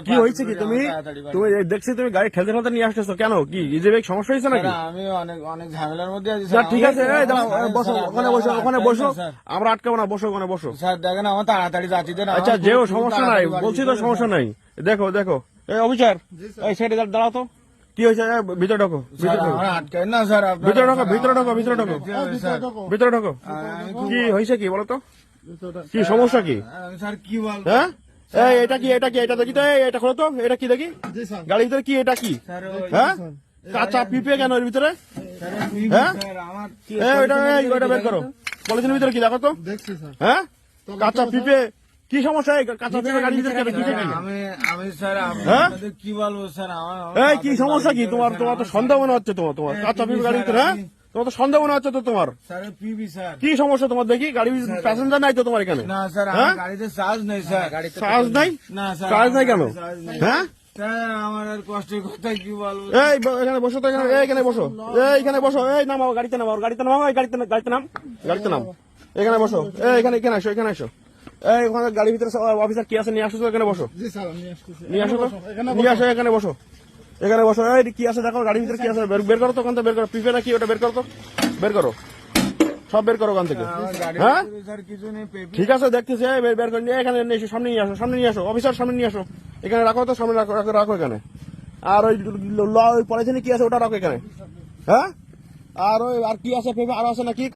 কি হয়েছে কি তুমি তুমি দেখছি তুমি গাড়ি ঠেলতে ঠেলতে নিয়ে আসতেছো কেন কি ইজিবেক সমস্যা হয়েছে নাকি? আমি অনেক অনেক ঝামেলার মধ্যে আছি স্যার ঠিক আছে এই দাঁড়াও, স্যার, বসো স্যার, ওখানে বসো ওখানে স্যার, বসো স্যার। আমরা আটকাবো না, বসো ওখানে বসো। স্যার দেখেন আমার তাড়াতাড়ি যাচ্ছি দেন, আচ্ছা আমার যেও খুব সমস্যা নাই, তাড়াতাড়ি বলছি তো বাড়ি সমস্যা নাই। দেখো দেখো এই অফিসার এই সাইডে দাঁড়াও তো, কি হয়েছে ভিতরে ঢোকো স্যার, ভিতরে ঢোকো আমার আটকায় না স্যার, আপনারা- ভিতরে ঢোকো ভিতরে ঢোকো ভিতরে ঢোকো স্যার, ভিতরে ঢোকো। আমি খুব- কি হয়েছে কি বলো তো, কি সমস্যা কি? স্যার কি বলবো হ্যাঁ এই এটা কি এটা কি এটা দেখি তো, এই, এটা খোলো তো, এটা কি দেখি গাড়ির ভিতরে কি এটা কি? স্যার ওই- হ্যাঁ কাঁচা পিঁপড়ে কেন এর ভিতরে? স্যার, কি হ্যাঁ? স্যার, আমার ওইটা বের করো, পলিথিনের ভিতরে কি দেখো তো। হ্যাঁ কাঁচা পিঁপড়ে কি সমস্যা? এই কাঁচা পিঁপড়ে গাড়ির ভিতরে কেন? কি আমি আমি স্যার হ্যাঁ? আপনাদের কি বলবো স্যার, আমার এই কি সমস্যা কি তোমার? তোমার তো সন্দেহ মনে হচ্ছে, তোমার তোমার কাঁচা পিঁপড়ে গাড়ির ভিতরে। হ্যাঁ তোমার তো সন্দেহ মনে হচ্ছে তো তোমার। স্যার পিবি স্যার, কি সমস্যা তোমার দেখি? গাড়ি প্যাসেঞ্জার নাই তো তোমার এখানে? না স্যার হ্যাঁ? আমার গাড়িতে চার্জ নেই স্যার, চার্জ নাই? না স্যার চার্জ নাই কেন? আমার চার্জ নেই। হ্যাঁ স্যার আমার আর কষ্টের কথা কি বলবো, এই এখানে বসো তো, এখানে এইখানে বসো, এইখানে বসো, এই নামাও গাড়িতে নামাও, গাড়িতে নামাও, এই গাড়িতে গাড়িতে নাম, গাড়িতে নাম, এখানে বসো, এই এখানে এখানে আসো, এখানে আসো। এই ওখানে গাড়ির ভিতরে অফিসার কি আছে নিয়ে আসো তো, এখানে বসো, নিয়ে আসো তো, নিয়ে আসো, এখানে বসো, এখানে বসো। এই কি আছে দেখো গাড়ির ভিতরে কি আছে, বের করো তো ওখান থেকে, বের করো। পিপে নাকি ওটা বের করো তো, বের করো, সব বের করো ওখান থেকে। আমার গাড়ির হ্যাঁ ভিতরে স্যার কিছু নেই, পেপি ঠিক আছে দেখতেছি, এই বের করে নিয়ে এখানে নিয়ে এসো, সামনে নিয়ে আসো, সামনে নিয়ে আসো, অফিসার সামনে নিয়ে আসো, এখানে রাখো তো, সামনে রাখো রাখো রাখো এখানে। আর ওই ওই পলিথিনে কি আছে ওটা রাখো এখানে। হ্যাঁ আর ওই আর কি আছে পেপে আরো আছে নাকি?